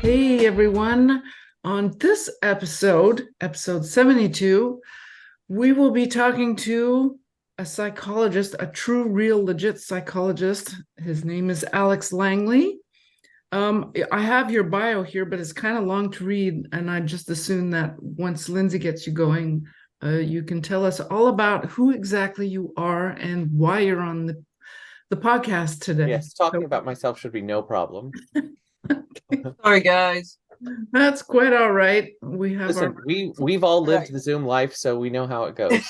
Hey everyone. On this episode, episode 72, we will be talking to a psychologist, a true, real, legit psychologist. His name is Alex Langley. I have your bio here, but it's kind of long to read, and I just assume that once Lindsey gets you going, you can tell us all about who exactly you are and why you're on the podcast today. Yes, talking about myself should be no problem. Sorry, guys. That's quite all right. We have Listen, we've all lived the Zoom life, so we know how it goes.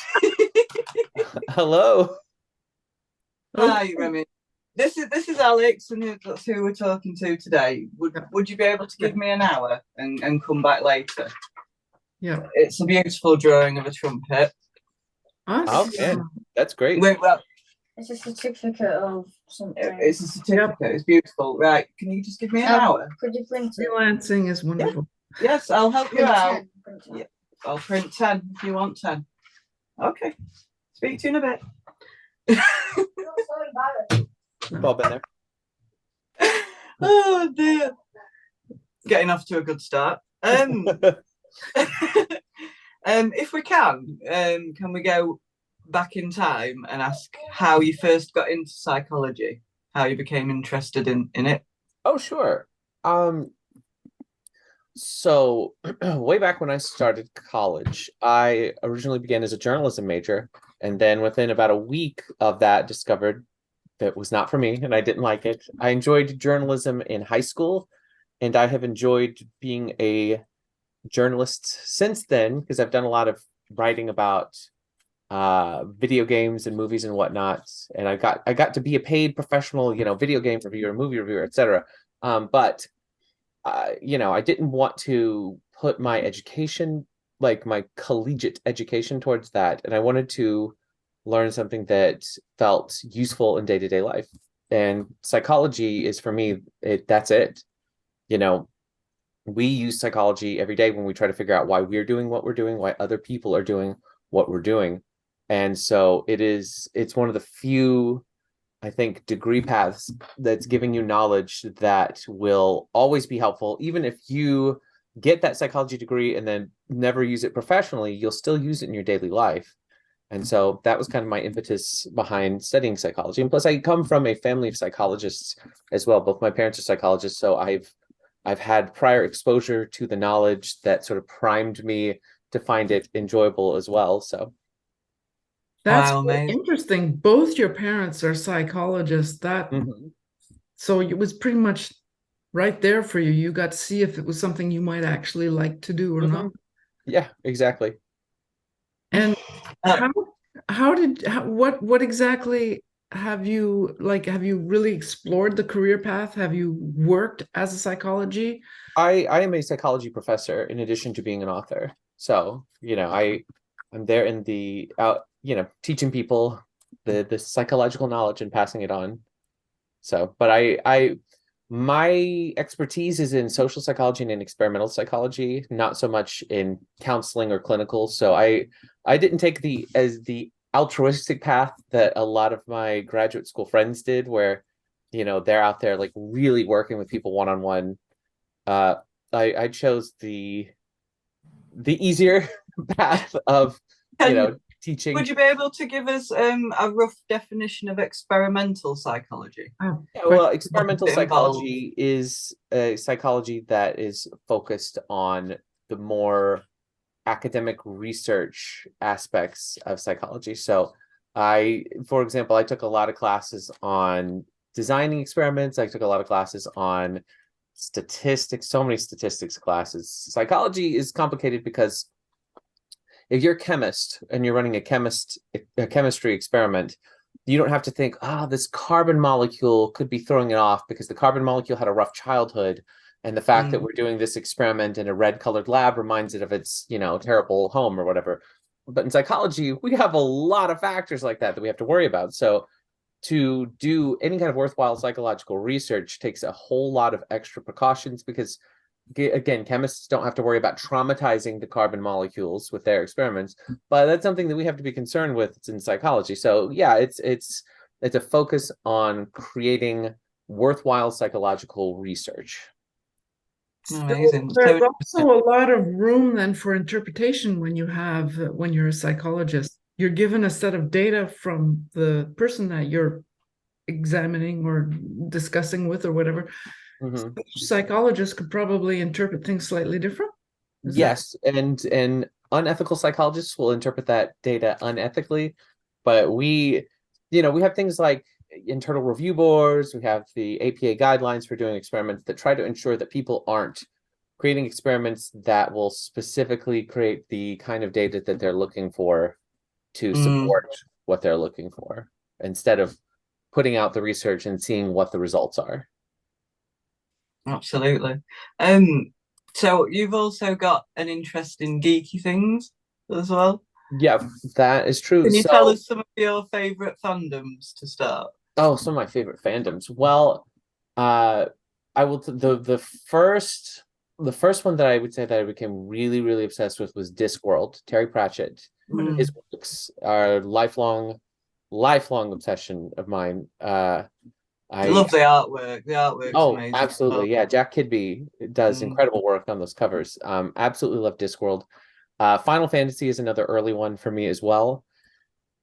Hello. Hi, Remy. This is Alex, and that's who we're talking to today. Would you be able to give me an hour and come back later? Yeah. It's a beautiful drawing of a trumpet. Awesome. Okay, that's great. Well, it's a certificate of something. it's a certificate. Yep. It's beautiful. Right? Can you just give me an hour? Could you print it? Freelancing is wonderful. Yeah. Yes, I'll help you out. 10. Yeah, I'll print 10 if you want 10. Okay. Speak to you in a bit. Not so embarrassed. We've all been there. Oh dear. Getting off to a good start. If we can we go back in time and ask how you first got into psychology, how you became interested in it? Oh, sure. So way back when I started college, I originally began as a journalism major, and then within about a week of that discovered that was not for me and I didn't like it. I enjoyed journalism in high school, and I have enjoyed being a journalist since then because I've done a lot of writing about video games and movies and whatnot, and I got to be a paid professional, video game reviewer, movie reviewer, etc. But I didn't want to put my education, like my collegiate education, towards that, and I wanted to learn something that felt useful in day-to-day life. And psychology is, for me, that's it. We use psychology every day when we try to figure out why we're doing what we're doing, why other people are doing what we're doing. And so it's one of the few, I think, degree paths that's giving you knowledge that will always be helpful. Even if you get that psychology degree and then never use it professionally, you'll still use it in your daily life. And so that was kind of my impetus behind studying psychology. And plus, I come from a family of psychologists as well. Both my parents are psychologists, so I've had prior exposure to the knowledge that sort of primed me to find it enjoyable as well. So that's interesting. Both your parents are psychologists. So it was pretty much right there for you. You got to see if it was something you might actually like to do or not. Yeah, exactly. And what exactly have you really explored the career path? Have you worked as a psychology? I am a psychology professor in addition to being an author. So, I'm there in the teaching people the psychological knowledge and passing it on. So, but my expertise is in social psychology and in experimental psychology, not so much in counseling or clinical. So I didn't take the altruistic path that a lot of my graduate school friends did, where, they're out there like really working with people one-on-one. I chose the easier path of, teaching. Would you be able to give us a rough definition of experimental psychology? Yeah, well, experimental psychology is a psychology that is focused on the more academic research aspects of psychology. So for example, I took a lot of classes on designing experiments. I took a lot of classes on statistics, so many statistics classes. Psychology is complicated because if you're a chemist and you're running a chemistry experiment, you don't have to think, this carbon molecule could be throwing it off because the carbon molecule had a rough childhood. And the fact that we're doing this experiment in a red-colored lab reminds it of its, terrible home or whatever. But in psychology, we have a lot of factors like that we have to worry about. So to do any kind of worthwhile psychological research takes a whole lot of extra precautions because, again, chemists don't have to worry about traumatizing the carbon molecules with their experiments, but that's something that we have to be concerned with in psychology. So yeah, it's a focus on creating worthwhile psychological research. Amazing. There's So also a lot of room then for interpretation when you're a psychologist. You're given a set of data from the person that you're examining or discussing with or whatever. Mhm. Psychologists could probably interpret things slightly different. Is that- Yes, and unethical psychologists will interpret that data unethically, but we have things like internal review boards, we have the APA guidelines for doing experiments that try to ensure that people aren't creating experiments that will specifically create the kind of data that they're looking for to support what they're looking for, instead of putting out the research and seeing what the results are. absolutely. So you've also got an interest in geeky things as well. Yeah, that is true. Can you So, tell us some of your favorite fandoms to start? some of my favorite fandoms. Well, I will the first one that I would say that I became really, really obsessed with was Discworld. Terry Pratchett. His books are lifelong obsession of mine. I love the artwork. The artwork's amazing. Absolutely. Yeah, Jack Kidby does incredible work on those covers. Absolutely love Discworld. Final Fantasy is another early one for me as well.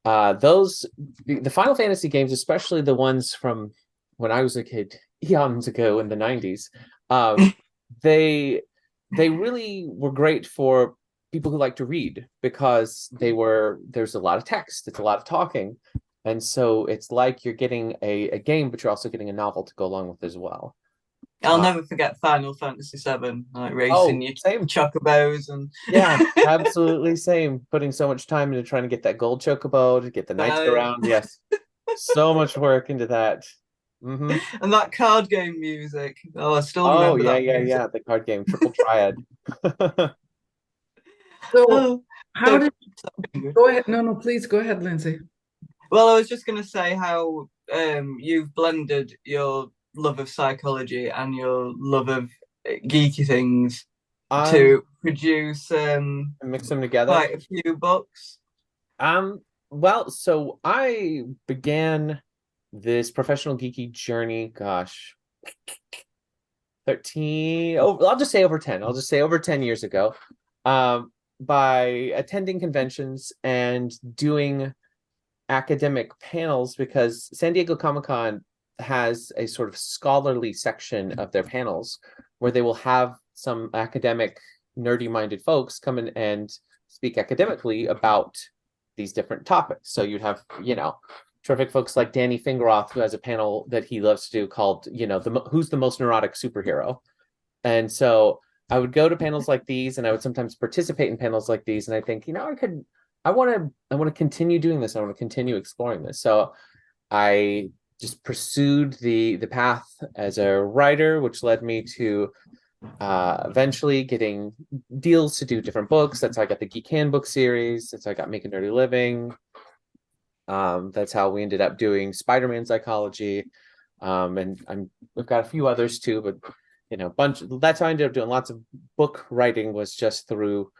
The Final Fantasy games, especially the ones from when I was a kid, eons ago in the 90s, they really were great for people who like to read, because there's a lot of text, it's a lot of talking, and so it's like you're getting a game, but you're also getting a novel to go along with as well. I'll never forget Final Fantasy VII, like racing your same. chocobos and Yeah, absolutely same. Putting so much time into trying to get that gold chocobo, to get the knights around. Yes, so much work into that. And that card game music. Oh, I still remember that. Yeah. The card game, Triple Triad. So how so- did go ahead? No, please go ahead, Lindsey. Well, I was just going to say how you've blended your love of psychology and your love of geeky things to produce mix them together. quite a few books. Well, so I began this professional geeky journey, gosh, 13, I'll just say over 10. I'll just say over 10 years ago, by attending conventions and doing academic panels, because San Diego Comic-Con has a sort of scholarly section of their panels where they will have some academic, nerdy-minded folks come in and speak academically about these different topics. So you'd have, terrific folks like Danny Fingeroth, who has a panel that he loves to do called, who's the most neurotic superhero? And so I would go to panels like these, and I would sometimes participate in panels like these, and I think, I want to continue doing this. I want to continue exploring this. So I just pursued the path as a writer, which led me to eventually getting deals to do different books. That's how I got the Geek Handbook series. That's how I got Make a Nerdy Living. That's how we ended up doing Spiderman Psychology. And we've got a few others too, but that's how I ended up doing lots of book writing, was just through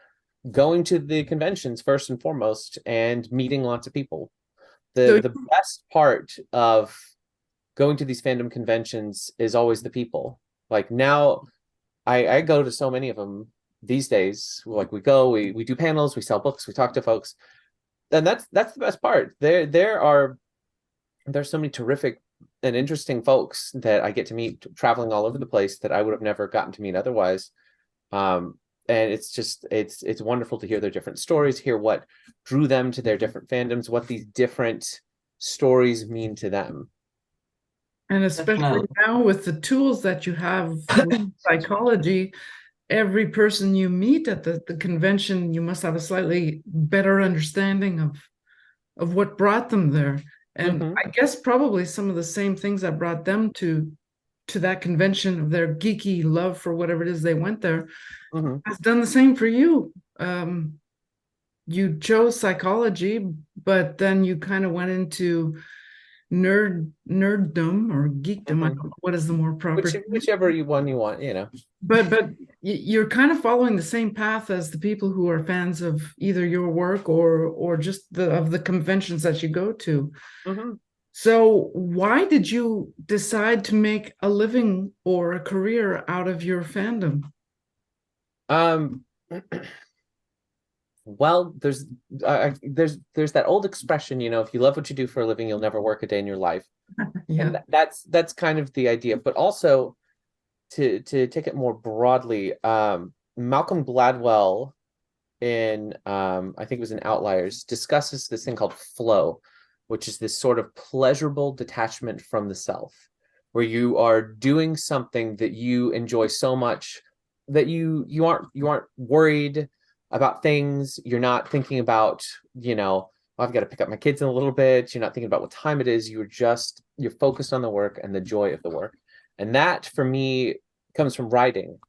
going to the conventions first and foremost and meeting lots of people. The best part of going to these fandom conventions is always the people. Like now, I go to so many of them these days. Like we do panels, we sell books, we talk to folks, and that's the best part. There's so many terrific and interesting folks that I get to meet traveling all over the place that I would have never gotten to meet otherwise. And it's wonderful to hear their different stories, hear what drew them to their different fandoms, what these different stories mean to them. And especially now with the tools that you have with psychology, every person you meet at the convention, you must have a slightly better understanding of what brought them there. And I guess probably some of the same things that brought them to that convention, of their geeky love for whatever it is they went there, has done the same for you. You chose psychology, but then you kind of went into nerddom or geekdom. I don't know what is the more proper, whichever one you want, But you're kind of following the same path as the people who are fans of either your work or just of the conventions that you go to. So why did you decide to make a living or a career out of your fandom? Um, well, there's that old expression, if you love what you do for a living, you'll never work a day in your life. Yeah. And that's kind of the idea. But also to take it more broadly, Malcolm Gladwell in I think it was in Outliers, discusses this thing called flow, which is this sort of pleasurable detachment from the self, where you are doing something that you enjoy so much that you aren't worried about things. You're not thinking about, "Oh, I've got to pick up my kids in a little bit." You're not thinking about what time it is. You're focused on the work and the joy of the work. And that for me comes from writing.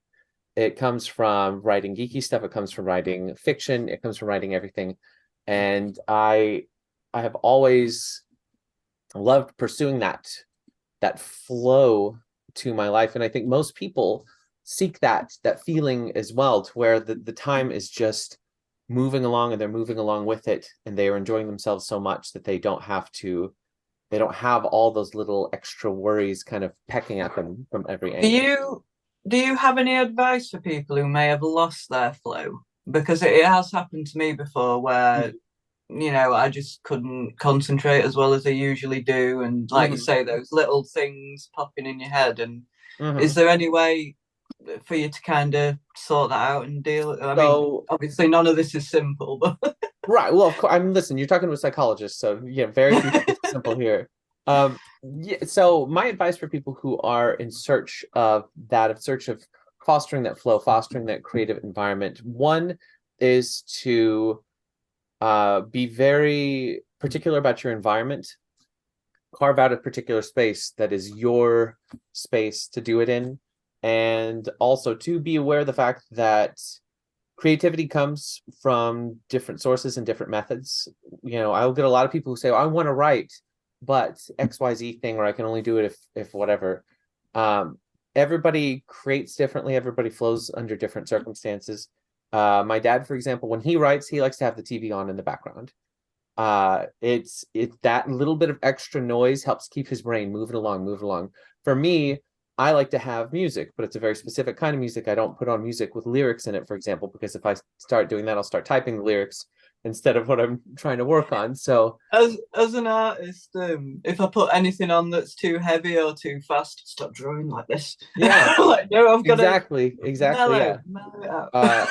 It comes from writing geeky stuff. It comes from writing fiction. It comes from writing everything. And I have always loved pursuing that flow to my life. And I think most people seek that feeling as well, to where the time is just moving along and they're moving along with it, and they are enjoying themselves so much that they don't have all those little extra worries kind of pecking at them from every Do angle. you have any advice for people who may have lost their flow? Because it has happened to me before where, I just couldn't concentrate as well as I usually do. And like you Mhm. say, those little things popping in your head. And is Mhm. there any way for you to kind of sort that out and deal? I mean, So obviously none of this is simple, but right. Well, of course, listen, you're talking to a psychologist, so yeah, very few things are simple here. Yeah, so my advice for people who are in search of fostering that flow, fostering that creative environment, one is to be very particular about your environment. Carve out a particular space that is your space to do it in. And also to be aware of the fact that creativity comes from different sources and different methods. I'll get a lot of people who say, "Oh, I want to write, but XYZ thing, or I can only do it if whatever." Everybody creates differently. Everybody flows under different circumstances. My dad, for example, when he writes, he likes to have the TV on in the background. It's that little bit of extra noise helps keep his brain moving along. For me, I like to have music, but it's a very specific kind of music. I don't put on music with lyrics in it, for example, because if I start doing that, I'll start typing the lyrics instead of what I'm trying to work on. So as an artist, if I put anything on that's too heavy or too fast, I stop drawing like this. yeah, Like, no, I've got to exactly, yeah. mellow it out.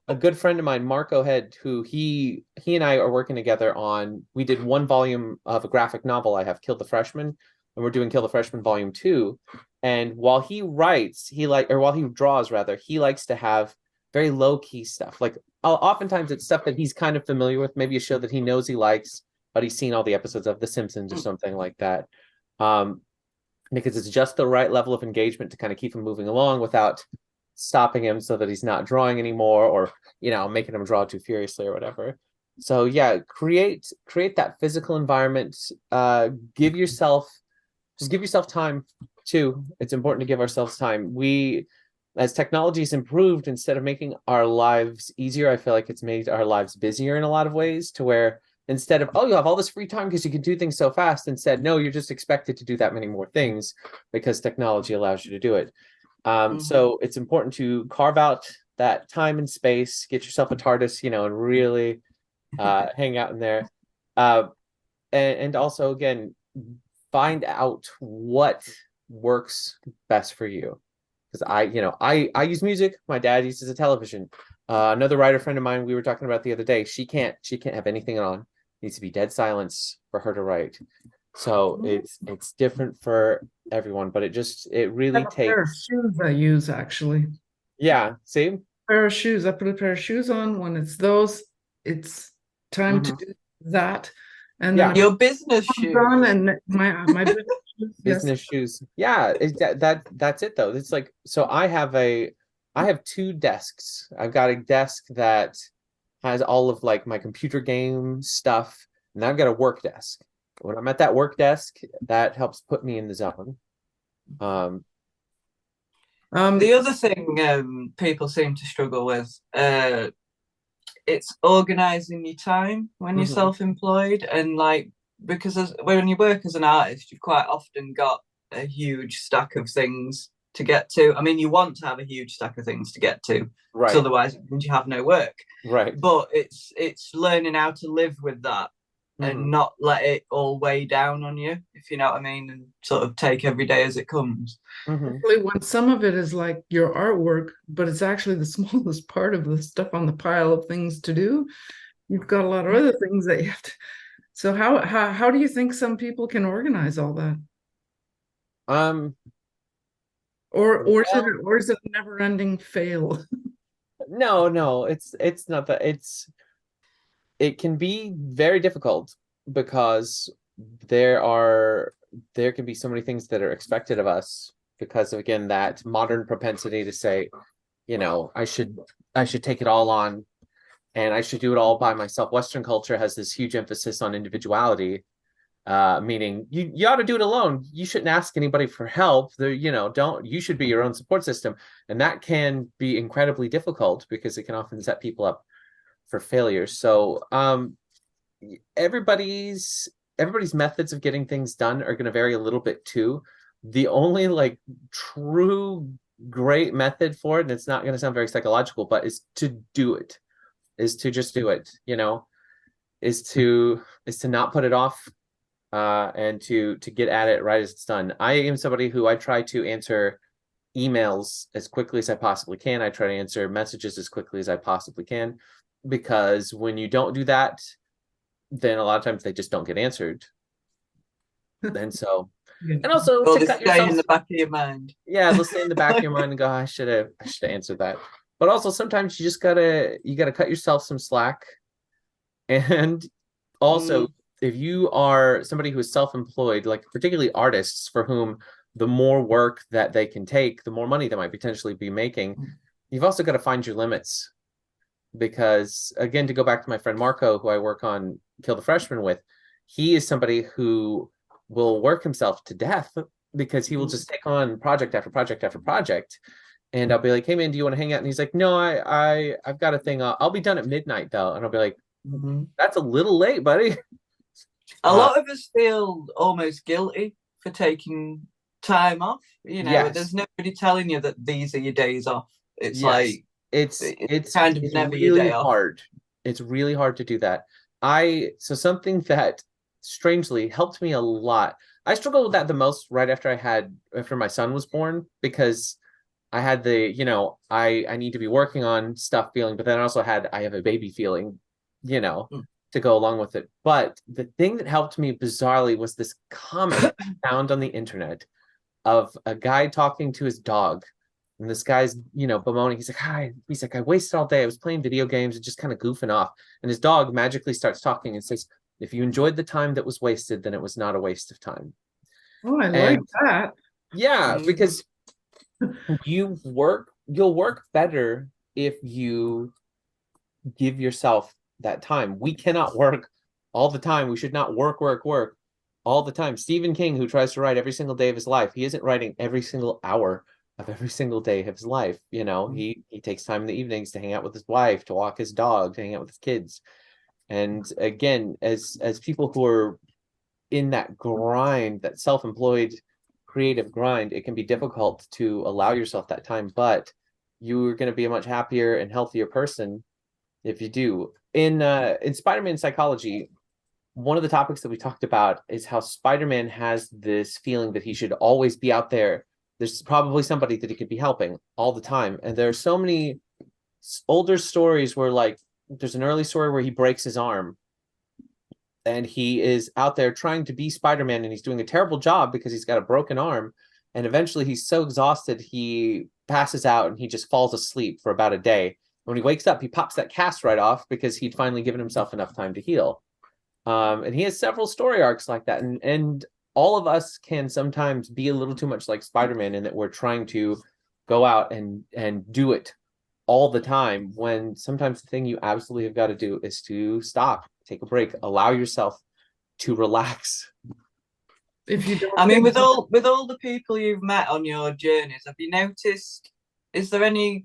A good friend of mine, Marco Head, who he and I are working together on. We did one volume of a graphic novel I have, Kill the Freshman, and we're doing Kill the Freshman Volume 2. And while he writes, while he draws rather, he likes to have very low key stuff. Like oftentimes it's stuff that he's kind of familiar with, maybe a show that he knows he likes, but he's seen all the episodes of The Simpsons or something like that. Because it's just the right level of engagement to kind of keep him moving along without stopping him so that he's not drawing anymore, or making him draw too furiously or whatever. So yeah, create that physical environment. Give yourself time too. It's important to give ourselves time. As technology has improved, instead of making our lives easier, I feel like it's made our lives busier in a lot of ways, to where instead of, "Oh, you have all this free time because you can do things so fast," instead, no, you're just expected to do that many more things because technology allows you to do it. So it's important to carve out that time and space, get yourself a TARDIS, and really hang out in there. And also, again, find out what works best for you. Because I use music. My dad uses a television. Another writer friend of mine, we were talking about the other day, she can't have anything on. It needs to be dead silence for her to write. So it's different for everyone, but it really A pair of takes. shoes I use actually. Yeah, see? Pair of shoes. I put a pair of shoes on when it's time to do that. And then Yeah, Your business I'm shoes. done and my business shoes, yes. business shoes. Yeah, that's it though. It's like, so I have two desks. I've got a desk that has all of like my computer game stuff, and I've got a work desk. When I'm at that work desk, that helps put me in the zone. The other thing people seem to struggle with, it's organizing your time when you're Mhm. self-employed, and like because when you work as an artist, you've quite often got a huge stack of things to get to. I mean, you want to have a huge stack of things to get to, because Right. otherwise you have no work. Right. But it's learning how to live with that and not let it all weigh down on you, if you know what I mean, and sort of take every day as it comes. Actually, when some of it is like your artwork, but it's actually the smallest part of the stuff on the pile of things to do, you've got a lot of other things that you have to. So how do you think some people can organize all that? Or is it a never-ending fail? No, it's not that. It can be very difficult because there can be so many things that are expected of us because of, again, that modern propensity to say, I should take it all on and I should do it all by myself. Western culture has this huge emphasis on individuality, meaning you ought to do it alone. You shouldn't ask anybody for help. You should be your own support system. And that can be incredibly difficult because it can often set people up for failure. So everybody's methods of getting things done are going to vary a little bit too. The only like true great method for it, and it's not going to sound very psychological, but is to do it, is to just do it, is to not put it off, and to get at it right as it's done. I am somebody who I try to answer emails as quickly as I possibly can. I try to answer messages as quickly as I possibly can, because when you don't do that, then a lot of times they just don't get answered. And so, and also Well, to they cut stay yourself in the back of your mind. Yeah, they'll stay in the back of your mind and go, I should have answered that. But also sometimes you just gotta cut yourself some slack. And also, if you are somebody who is self-employed, like particularly artists for whom the more work that they can take, the more money they might potentially be making, you've also got to find your limits. Because again, to go back to my friend Marco, who I work on Kill the Freshman with, he is somebody who will work himself to death because he will just take on project after project after project. And I'll be like, hey man, do you want to hang out? And he's like, no, I've got a thing. I'll be done at midnight though. And I'll be like, that's a little late, buddy. A lot of us feel almost guilty for taking time off. Yes. There's nobody telling you that these are your days off. It's Yes. like it's kind of never your really day off. hard. It's really hard to do that. So something that strangely helped me a lot. I struggled with that the most right after my son was born, because I had the, I need to be working on stuff feeling, but then I also I have a baby feeling, to go along with it. But the thing that helped me bizarrely was this comment I found on the internet of a guy talking to his dog. And this guy's, bemoaning. He's like, hi. He's like, I wasted all day. I was playing video games and just kind of goofing off. And his dog magically starts talking and says, if you enjoyed the time that was wasted, then it was not a waste of time. Oh, I like that. Yeah, because you'll work better if you give yourself that time. We cannot work all the time. We should not work all the time. Stephen King, who tries to write every single day of his life, he isn't writing every single hour of every single day of his life. He takes time in the evenings to hang out with his wife, to walk his dog, to hang out with his kids. And again, as people who are in that grind, that self-employed creative grind, it can be difficult to allow yourself that time, but you're going to be a much happier and healthier person if you do. In Spiderman psychology, one of the topics that we talked about is how Spiderman has this feeling that he should always be out there. There's probably somebody that he could be helping all the time. And there are so many older stories where, like, there's an early story where he breaks his arm and he is out there trying to be Spider-Man, and he's doing a terrible job because he's got a broken arm. And eventually he's so exhausted, he passes out and he just falls asleep for about a day. When he wakes up, he pops that cast right off because he'd finally given himself enough time to heal. And he has several story arcs like that. And all of us can sometimes be a little too much like Spider-Man in that we're trying to go out and do it all the time, when sometimes the thing you absolutely have got to do is to stop, take a break, allow yourself to relax. If you don't, I mean, with all the people you've met on your journeys, have you noticed, is there any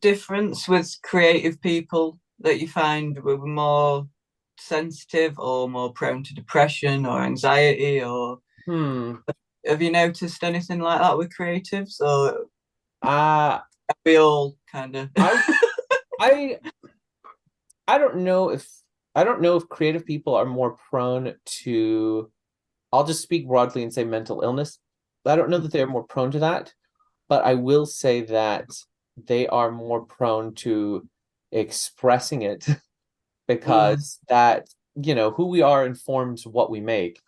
difference with creative people that you find were more sensitive or more prone to depression or anxiety, or Hmm. have you noticed anything like that with creatives, or Uh, are we all kind of I I don't know if creative people are more prone to, I'll just speak broadly and say mental illness. I don't know that they're more prone to that, but I will say that they are more prone to expressing it because that, who we are informs what we make.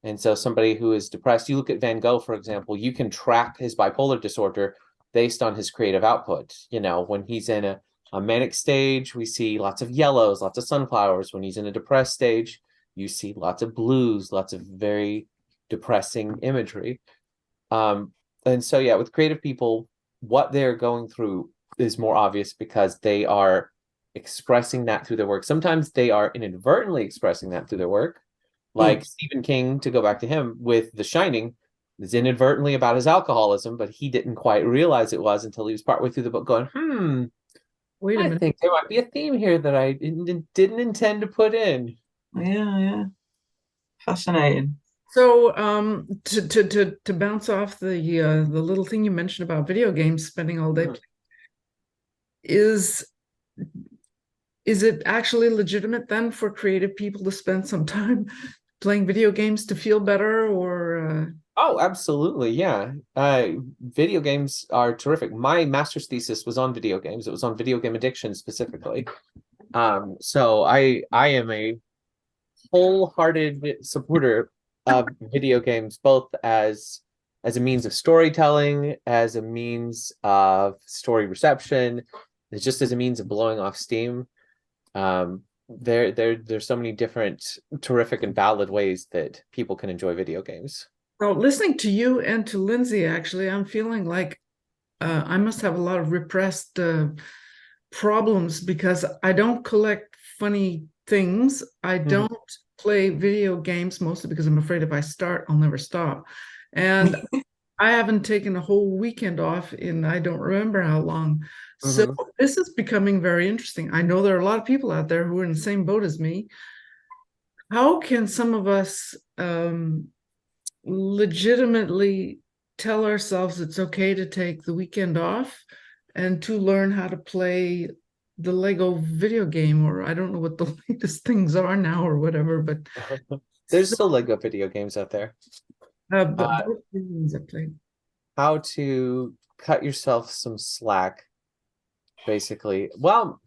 And so somebody who is depressed, you look at Van Gogh, for example, you can track his bipolar disorder based on his creative output. When he's in a manic stage, we see lots of yellows, lots of sunflowers. When he's in a depressed stage, you see lots of blues, lots of very depressing imagery. And so, yeah, with creative people, what they're going through is more obvious because they are expressing that through their work. Sometimes they are inadvertently expressing that through their work. Like Stephen King, to go back to him with The Shining, is inadvertently about his alcoholism, but he didn't quite realize it was until he was partway through the book going, Wait a I minute. think there might be a theme here that I didn't intend to put in. yeah, fascinating. So, to bounce off the little thing you mentioned about video games, spending all day, is it actually legitimate then for creative people to spend some time playing video games to feel better, or Oh, absolutely. Yeah. Video games are terrific. My master's thesis was on video games. It was on video game addiction specifically. So I am a wholehearted supporter of video games, both as a means of storytelling, as a means of story reception, just as a means of blowing off steam. There's so many different terrific and valid ways that people can enjoy video games. well, listening to you and to Lindsey, actually, I'm feeling like I must have a lot of repressed problems because I don't collect funny things. I don't play video games, mostly because I'm afraid if I start, I'll never stop. And I haven't taken a whole weekend off in I don't remember how long. So this is becoming very interesting. I know there are a lot of people out there who are in the same boat as me. How can some of us legitimately tell ourselves it's okay to take the weekend off and to learn how to play the Lego video game, or I don't know what the latest things are now or whatever, but There's still Lego video games out there. but those things I played. How to cut yourself some slack, basically. Well,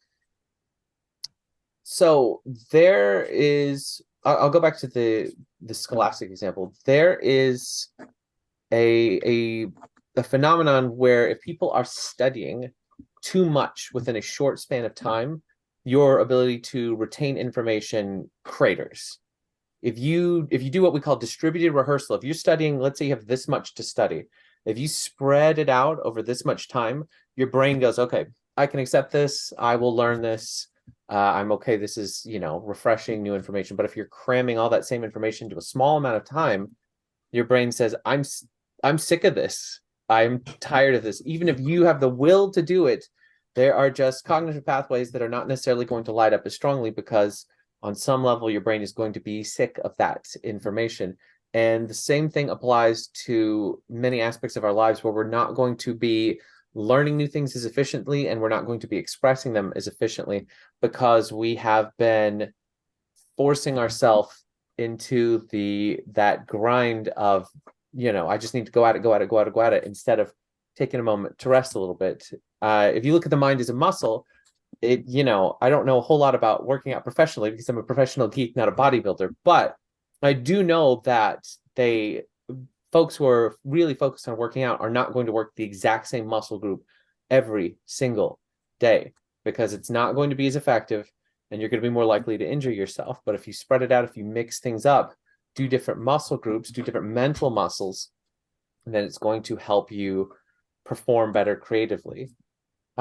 so there is, I'll go back to the scholastic example. There is a phenomenon where if people are studying too much within a short span of time, your ability to retain information craters. If you do what we call distributed rehearsal, if you're studying, let's say you have this much to study, if you spread it out over this much time, your brain goes, okay, I can accept this, I will learn this, I'm okay, this is, refreshing new information. But if you're cramming all that same information to a small amount of time, your brain says, I'm sick of this, I'm tired of this. Even if you have the will to do it, there are just cognitive pathways that are not necessarily going to light up as strongly because on some level, your brain is going to be sick of that information. And the same thing applies to many aspects of our lives where we're not going to be learning new things as efficiently and we're not going to be expressing them as efficiently because we have been forcing ourselves into that grind of, I just need to go at it instead of taking a moment to rest a little bit. If you look at the mind as a muscle, I don't know a whole lot about working out professionally because I'm a professional geek, not a bodybuilder, but I do know that folks who are really focused on working out are not going to work the exact same muscle group every single day because it's not going to be as effective and you're going to be more likely to injure yourself. But if you spread it out, if you mix things up, do different muscle groups, do different mental muscles, then it's going to help you perform better creatively.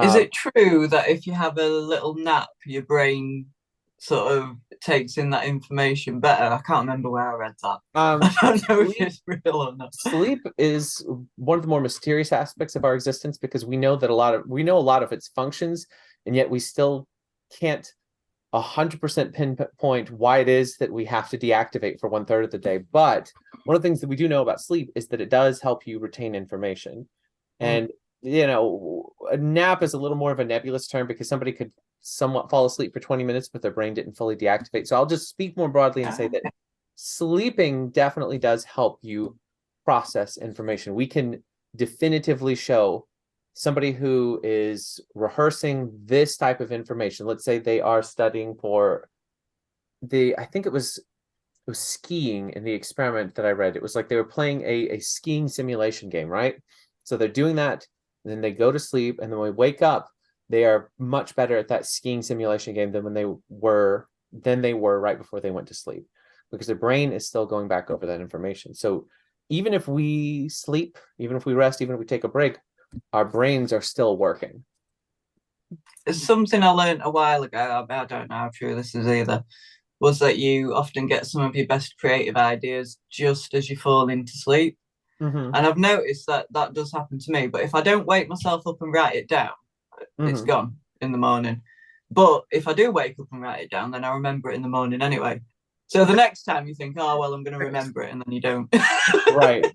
Is it true that if you have a little nap, your brain sort of takes in that information better? I can't remember where I read that. I don't know if it's real or not. Sleep is one of the more mysterious aspects of our existence because we know a lot of its functions, and yet we still can't 100% pinpoint why it is that we have to deactivate for 1/3 of the day. But one of the things that we do know about sleep is that it does help you retain information. And, a nap is a little more of a nebulous term because somebody could somewhat fall asleep for 20 minutes, but their brain didn't fully deactivate. So I'll just speak more broadly and say that sleeping definitely does help you process information. We can definitively show somebody who is rehearsing this type of information. Let's say they are studying for I think it was skiing in the experiment that I read. It was like they were playing a skiing simulation game, right? So they're doing that, and then they go to sleep, and then when they wake up, they are much better at that skiing simulation game than they were right before they went to sleep, because their brain is still going back over that information. So even if we sleep, even if we rest, even if we take a break, our brains are still working. It's something I learned a while ago. I don't know how true this is either. Was that you often get some of your best creative ideas just as you fall into sleep. Mm-hmm. And I've noticed that does happen to me. But if I don't wake myself up and write it down, it's gone in the morning. But if I do wake up and write it down, then I remember it in the morning anyway. So the next time you think, oh, well, I'm going to remember it, and then you don't. Right.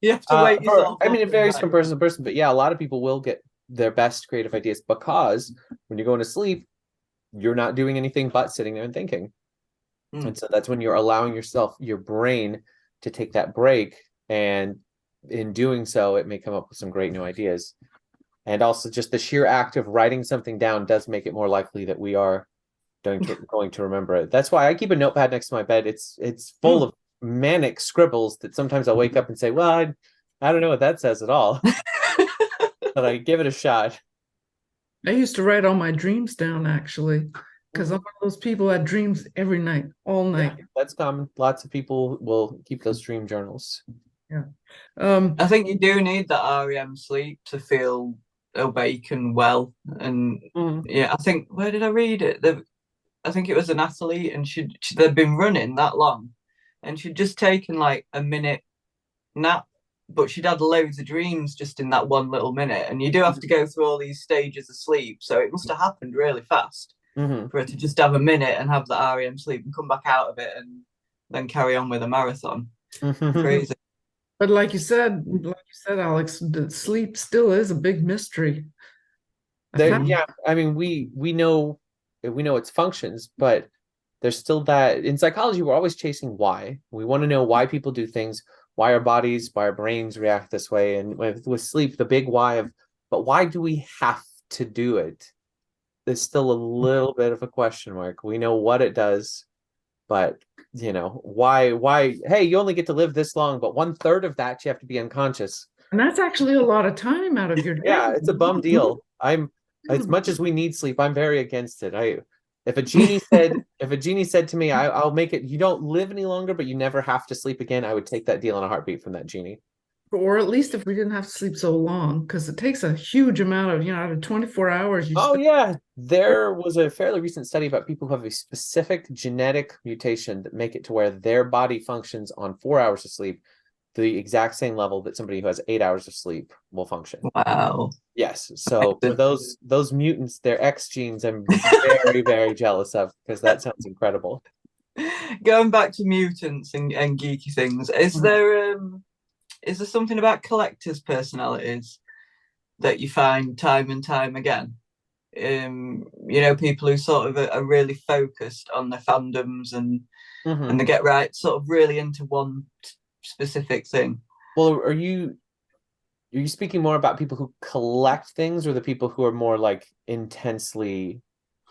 You have to wake yourself up. It varies from person to person, but yeah, a lot of people will get their best creative ideas because when you're going to sleep, you're not doing anything but sitting there and thinking. And so that's when you're allowing your brain to take that break. And in doing so, it may come up with some great new ideas. And also just the sheer act of writing something down does make it more likely that we are going to remember it. That's why I keep a notepad next to my bed. It's full of manic scribbles that sometimes I'll wake up and say, well, I don't know what that says at all. But I give it a shot. I used to write all my dreams down, actually, because I'm one of those people that dreams every night, all night. Yeah, that's common. Lots of people will keep those dream journals. Yeah. I think you do need that REM sleep to feel awake and well. And yeah, I think, where did I read it? I think it was an athlete, and they'd been running that long, and she'd just taken like a minute nap, but she'd had loads of dreams just in that one little minute. And you do have to go through all these stages of sleep, so it must have happened really fast for her to just have a minute and have the REM sleep and come back out of it and then carry on with a marathon. Crazy. But like you said, Alex, the sleep still is a big mystery. Yeah, I mean, we know its functions, but there's still that in psychology. We're always chasing why. We want to know why people do things, why our brains react this way. And with sleep, the big why but why do we have to do it? There's still a little bit of a question mark. We know what it does, but why, hey, you only get to live this long, but 1/3 of that you have to be unconscious. And that's actually a lot of time out of your day. Yeah, it's a bum deal. As much as we need sleep, I'm very against it. If a genie said to me, I'll make it, you don't live any longer, but you never have to sleep again, I would take that deal in a heartbeat from that genie. Or at least if we didn't have to sleep so long, because it takes a huge amount of, out of 24 hours. Yeah. There was a fairly recent study about people who have a specific genetic mutation that make it to where their body functions on 4 hours of sleep the exact same level that somebody who has 8 hours of sleep will function. Wow. Yes. So for those mutants, their X genes, I'm very, very jealous of, because that sounds incredible. Going back to mutants and geeky things, is there something about collectors' personalities that you find time and time again? People who sort of are really focused on their fandoms and they get sort of really into one specific thing. Well, are you speaking more about people who collect things, or the people who are more like intensely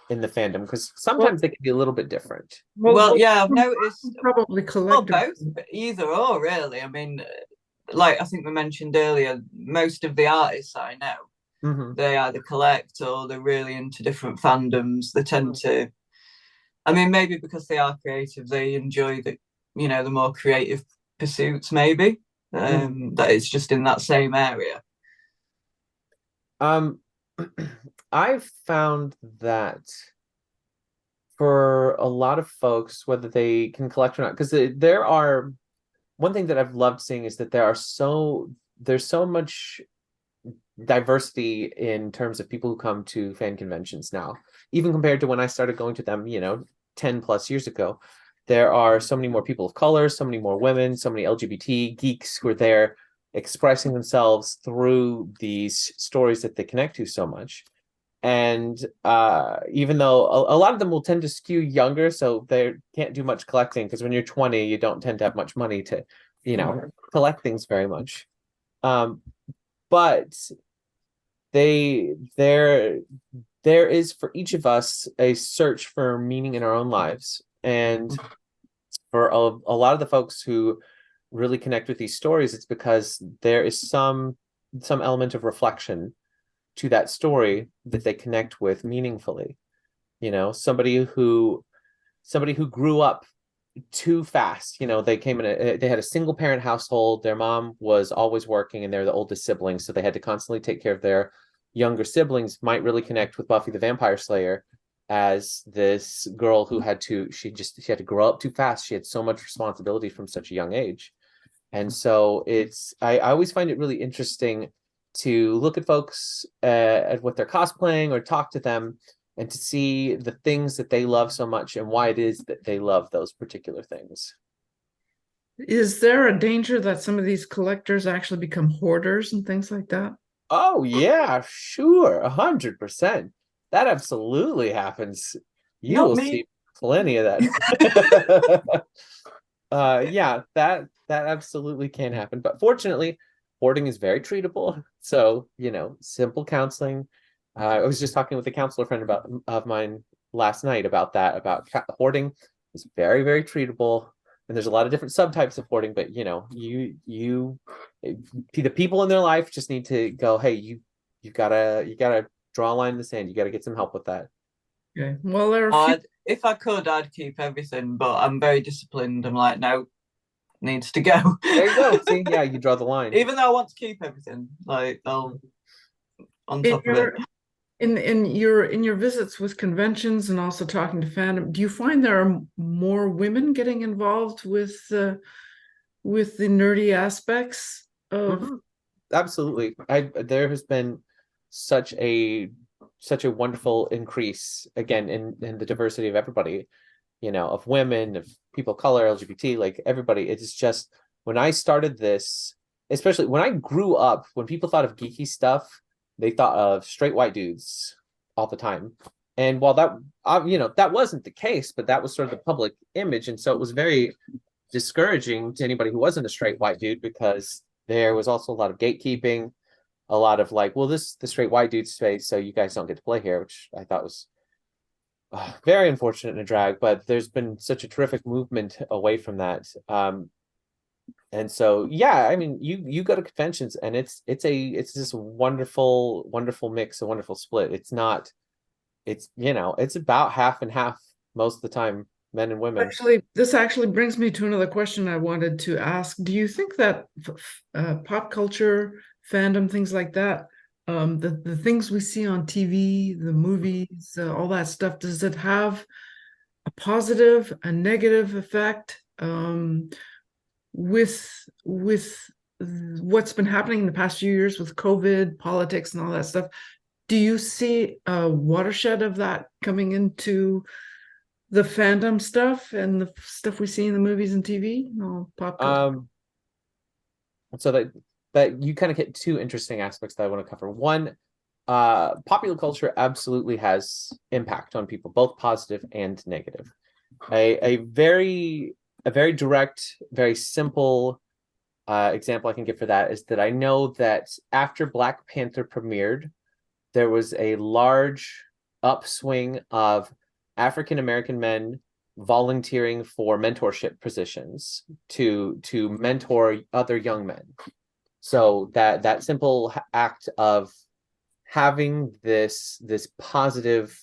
in the fandom? Because sometimes they can be a little bit different. Well, yeah, I've noticed probably collectors. both, either or, really. I mean, like I think we mentioned earlier, most of the artists I know, they either collect or they're really into different fandoms. They tend to, I mean, maybe because they are creative, they enjoy the more creative pursuits, maybe. That it's just in that same area. I've found that for a lot of folks, whether they can collect or not, because there are, one thing that I've loved seeing is that there's so much diversity in terms of people who come to fan conventions now, even compared to when I started going to them, 10 plus years ago. There are so many more people of color, so many more women, so many LGBT geeks who are there expressing themselves through these stories that they connect to so much. And even though a lot of them will tend to skew younger, so they can't do much collecting, because when you're 20, you don't tend to have much money to, collect things very much. But there is, for each of us, a search for meaning in our own lives. And for a lot of the folks who really connect with these stories, it's because there is some element of reflection to that story that they connect with meaningfully. Somebody who grew up too fast. They had a single parent household. Their mom was always working, and they're the oldest siblings, so they had to constantly take care of their younger siblings. Might really connect with Buffy the Vampire Slayer as this girl who had to grow up too fast. She had so much responsibility from such a young age. And so I always find it really interesting to look at folks at what they're cosplaying, or talk to them, and to see the things that they love so much and why it is that they love those particular things. Is there a danger that some of these collectors actually become hoarders and things like that? Oh yeah, sure, 100%. That absolutely happens. You Not will me. see plenty of that. Yeah, that absolutely can happen. But fortunately, hoarding is very treatable. So, simple counseling. I was just talking with a counselor friend of mine last night about that, about hoarding is very, very treatable. And there's a lot of different subtypes of hoarding, but the people in their life just need to go, hey, you gotta draw a line in the sand. You gotta get some help with that. Okay. Well, there are a few. If I could, I'd keep everything, but I'm very disciplined. I'm like, no, needs to go. There you go. See, yeah, you draw the line. Even though I want to keep everything, like I'll on In top of it. your visits with conventions and also talking to fandom, do you find there are more women getting involved with the nerdy aspects of? Mhm. Absolutely. There has been such a wonderful increase, again, in the diversity of everybody, of women, of people of color, LGBT, like everybody. It is just, when I started this, especially when I grew up, when people thought of geeky stuff, they thought of straight white dudes all the time. And while that that wasn't the case, but that was sort of the public image. And so it was very discouraging to anybody who wasn't a straight white dude, because there was also a lot of gatekeeping, a lot of like, well, this the straight white dude space, so you guys don't get to play here, which I thought was very unfortunate in a drag. But there's been such a terrific movement away from that. And so, yeah, I mean, you go to conventions, and it's this wonderful mix, a wonderful split. It's about half and half most of the time, men and women. This actually brings me to another question I wanted to ask. Do you think that pop culture, fandom, things like that, the things we see on TV, the movies, all that stuff, does it have a positive, a negative effect with what's been happening in the past few years with COVID, politics, and all that stuff? Do you see a watershed of that coming into the fandom stuff and the stuff we see in the movies and TV? No, pop culture. So that you kind of hit two interesting aspects that I want to cover. One, popular culture absolutely has impact on people, both positive and negative. A very direct, very simple example I can give for that is that I know that after Black Panther premiered, there was a large upswing of African American men volunteering for mentorship positions to mentor other young men. So that simple act of having this positive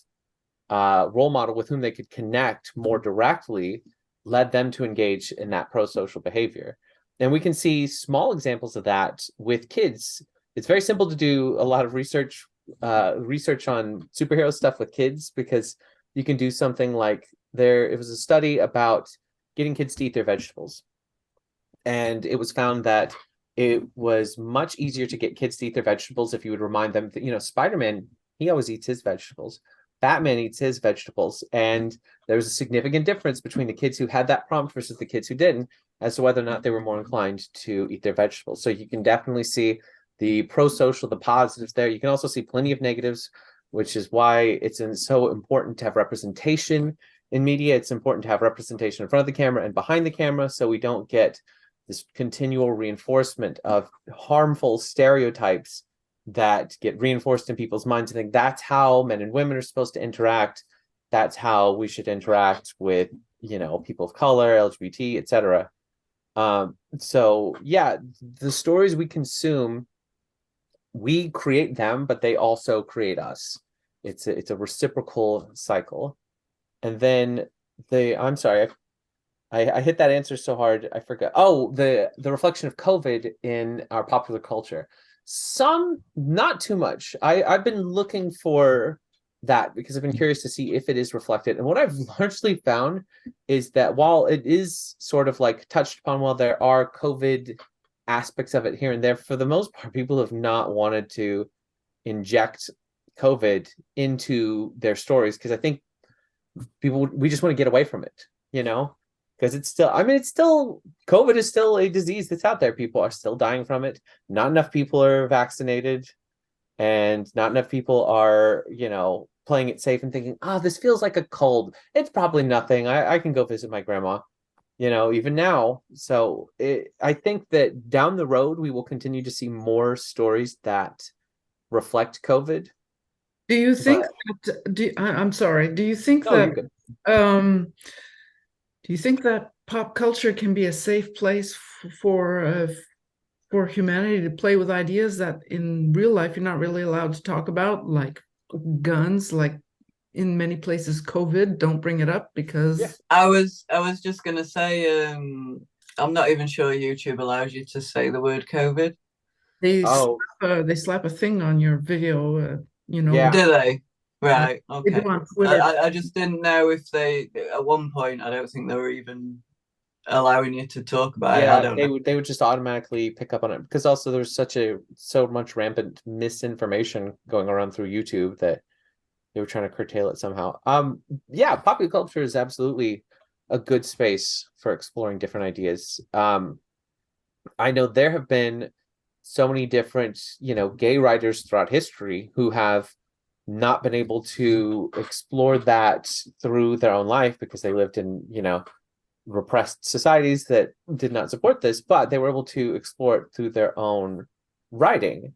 role model with whom they could connect more directly led them to engage in that pro-social behavior. And we can see small examples of that with kids. It's very simple to do a lot of research on superhero stuff with kids, because you can do something like it was a study about getting kids to eat their vegetables. And it was found that it was much easier to get kids to eat their vegetables if you would remind them that, Spider-Man, he always eats his vegetables. Batman eats his vegetables. And there was a significant difference between the kids who had that prompt versus the kids who didn't, as to whether or not they were more inclined to eat their vegetables. So you can definitely see the pro-social, the positives there. You can also see plenty of negatives, which is why it's so important to have representation in media. It's important to have representation in front of the camera and behind the camera, so we don't get this continual reinforcement of harmful stereotypes that get reinforced in people's minds. I think that's how men and women are supposed to interact. That's how we should interact with, people of color, LGBT, etc. So yeah, the stories we consume, we create them, but they also create us. It's a reciprocal cycle. And then I'm sorry, I hit that answer so hard I forgot. Oh, the reflection of COVID in our popular culture. Some, not too much. I've been looking for that because I've been curious to see if it is reflected. And what I've largely found is that while it is sort of like touched upon, while there are COVID aspects of it here and there, for the most part, people have not wanted to inject COVID into their stories, because I think we just want to get away from it, because it's still, COVID is still a disease that's out there. People are still dying from it. Not enough people are vaccinated, and not enough people are, playing it safe and thinking, this feels like a cold. It's probably nothing. I can go visit my grandma, even now. So I think that down the road, we will continue to see more stories that reflect COVID. Do you think I'm sorry, do you think that do you think that pop culture can be a safe place for humanity to play with ideas that in real life you're not really allowed to talk about, like guns, like in many places COVID, don't bring it up because... Yeah. I was just gonna say, I'm not even sure YouTube allows you to say the word COVID. They slap a thing on your video, Yeah. Do they? Right. They Okay. do on Twitter. I just didn't know if they, at one point, I don't think they were even allowing you to talk about it. I don't know. They would just automatically pick up on it, because also there's so much rampant misinformation going around through YouTube that they were trying to curtail it somehow. Yeah, popular culture is absolutely a good space for exploring different ideas. I know there have been so many different, gay writers throughout history who have not been able to explore that through their own life because they lived in, repressed societies that did not support this, but they were able to explore it through their own writing.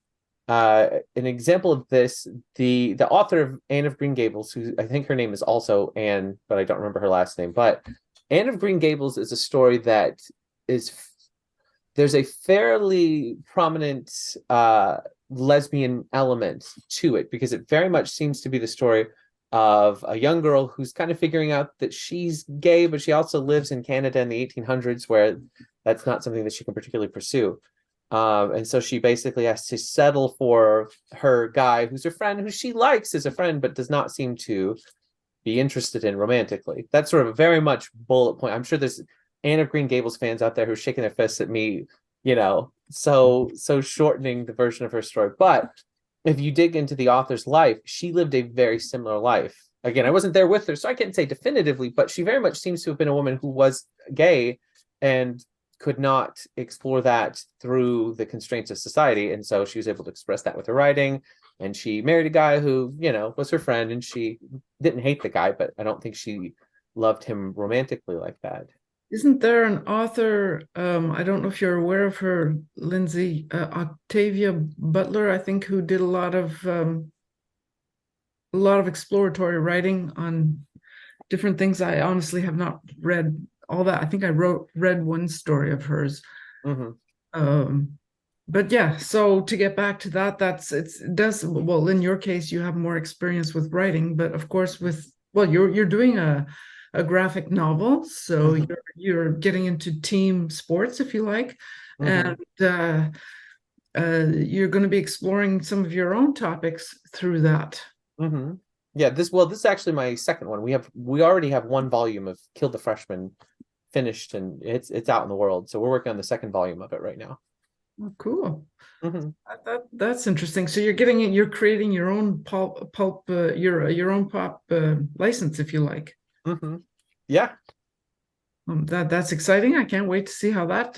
An example of this, the author of Anne of Green Gables, who I think her name is also Anne, but I don't remember her last name, but Anne of Green Gables is a story that there's a fairly prominent lesbian element to it, because it very much seems to be the story of a young girl who's kind of figuring out that she's gay, but she also lives in Canada in the 1800s, where that's not something that she can particularly pursue. And so she basically has to settle for her guy, who's her friend, who she likes as a friend, but does not seem to be interested in romantically. That's sort of a very much bullet point. I'm sure there's Anne of Green Gables fans out there who are shaking their fists at me, so shortening the version of her story. But if you dig into the author's life, she lived a very similar life. Again, I wasn't there with her, so I can't say definitively, but she very much seems to have been a woman who was gay and could not explore that through the constraints of society. And so she was able to express that with her writing. And she married a guy who, was her friend, and she didn't hate the guy, but I don't think she loved him romantically like that. Isn't there an author, I don't know if you're aware of her, Lindsey, Octavia Butler, I think, who did a lot of exploratory writing on different things. I honestly have not read all that. I think I read one story of hers. Mm-hmm. But yeah, so to get back to that, well, in your case, you have more experience with writing, but of course you're doing a graphic novel, so Mm-hmm. you're getting into team sports, if you like, Mm-hmm. and you're going to be exploring some of your own topics through that. Mm-hmm. Yeah, this is actually my second one. We already have one volume of Kill the Freshman finished, and it's out in the world. So we're working on the second volume of it right now. Oh, cool. Mhm. That's interesting. So you're creating your own pulp your own pop license, if you like. Mhm. Yeah, That's exciting. I can't wait to see how that.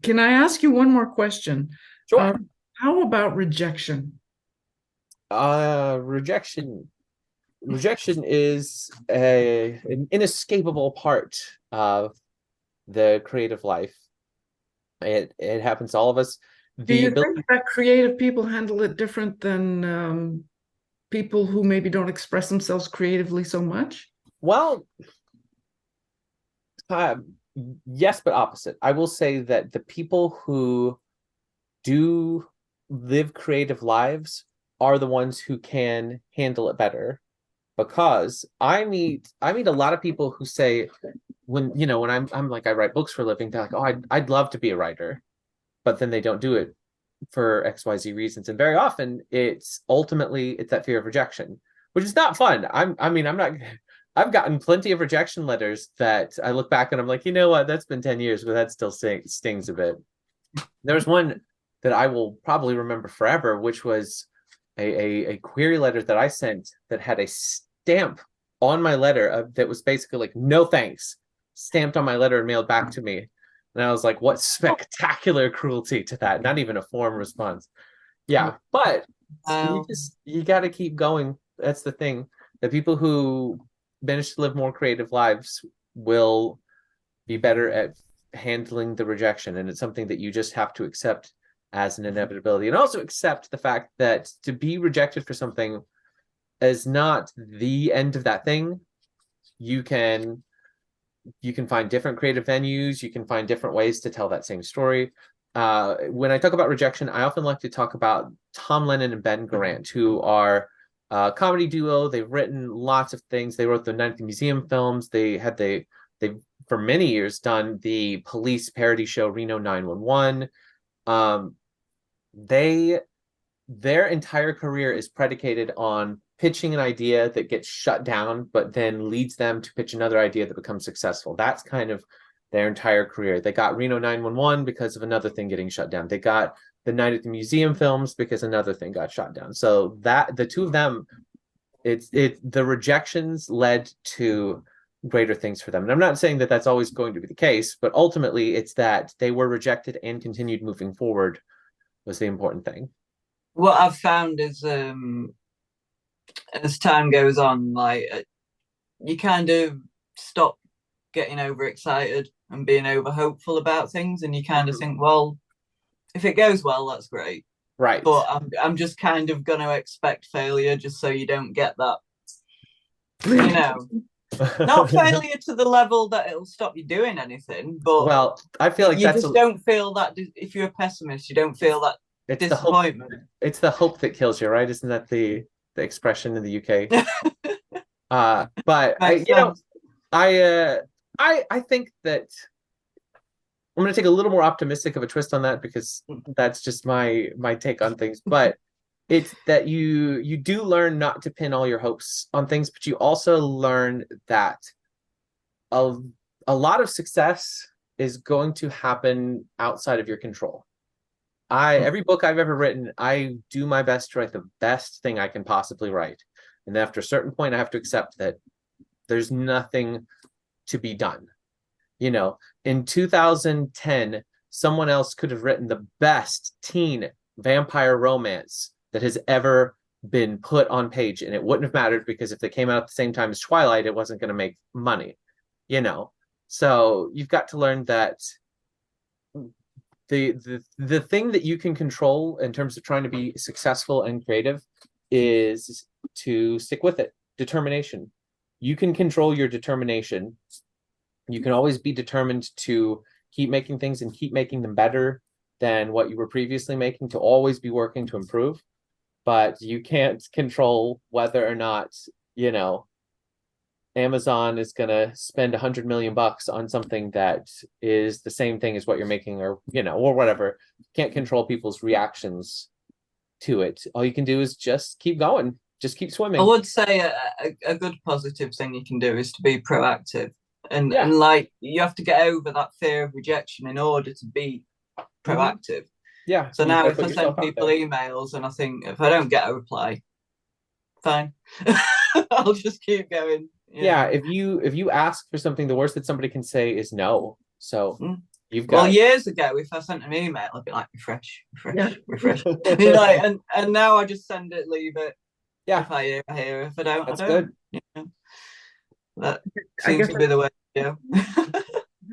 Can I ask you one more question? sure. How about rejection? Rejection. Rejection is an inescapable part of the creative life. It happens to all of us. Do The you ability, think that creative people handle it different than people who maybe don't express themselves creatively so much? well, uh, yes, but opposite. I will say that the people who do live creative lives are the ones who can handle it better. Because I meet a lot of people who say, when I'm like, I write books for a living, they're like, oh, I'd love to be a writer, but then they don't do it for XYZ reasons. And very often it's that fear of rejection, which is not fun. I'm not I've gotten plenty of rejection letters that I look back and I'm like, you know what, that's been 10 years, but that still stings a bit. There's one that I will probably remember forever, which was a query letter that I sent that had a stamp on my letter that was basically like, no thanks, stamped on my letter and mailed back to me. And I was like, what spectacular cruelty to that. Not even a form response. Yeah, but you got to keep going. That's the thing. The people who manage to live more creative lives will be better at handling the rejection. And it's something that you just have to accept as an inevitability, and also accept the fact that to be rejected for something is not the end of that thing. You can find different creative venues. You can find different ways to tell that same story. When I talk about rejection, I often like to talk about Tom Lennon and Ben Garant, who are a comedy duo. They've written lots of things. They wrote the Night at the Museum films. They've for many years done the police parody show Reno 911. Their entire career is predicated on pitching an idea that gets shut down, but then leads them to pitch another idea that becomes successful. That's kind of their entire career. They got Reno 911 because of another thing getting shut down. They got the Night at the Museum films because another thing got shut down. So that the two of them, the rejections led to greater things for them. And I'm not saying that that's always going to be the case, but ultimately it's that they were rejected and continued moving forward was the important thing. What I've found is as time goes on, like you kind of stop getting overexcited and being over hopeful about things, and you kind of think, well, if it goes well, that's great. Right. But I'm just kind of going to expect failure just so you don't get that, you know, not failure to the level that it'll stop you doing anything, but well, I feel like you just don't feel that. If you're a pessimist, you don't feel that it's disappointment. It's the hope that kills you, right? Isn't that the expression in the UK? But I think that I'm going to take a little more optimistic of a twist on that, because that's just my take on things. But it's that you do learn not to pin all your hopes on things, but you also learn that a lot of success is going to happen outside of your control. Every book I've ever written, I do my best to write the best thing I can possibly write. And after a certain point, I have to accept that there's nothing to be done. You know, in 2010, someone else could have written the best teen vampire romance that has ever been put on page, and it wouldn't have mattered, because if they came out at the same time as Twilight, it wasn't going to make money, you know. So you've got to learn that the thing that you can control in terms of trying to be successful and creative is to stick with it. Determination. You can control your determination. You can always be determined to keep making things and keep making them better than what you were previously making, to always be working to improve. But you can't control whether or not, you know, Amazon is going to spend $100 million on something that is the same thing as what you're making, or, you know, or whatever. You can't control people's reactions to it. All you can do is just keep going, just keep swimming. I would say a good positive thing you can do is to be proactive, and like you have to get over that fear of rejection in order to be proactive. Yeah. So You now gotta if put I send yourself out people there. emails and I think if I don't get a reply, fine. I'll just keep going. Yeah, if you ask for something, the worst that somebody can say is no. So Mm. you've Well, got years ago, if I sent an email, I'd be like, refresh, Yeah. refresh. You know, and now I just send it, leave it. yeah, If I hear, I hear. If I don't, I that's don't. good. You know, that I seems guess to be the way to go. it's a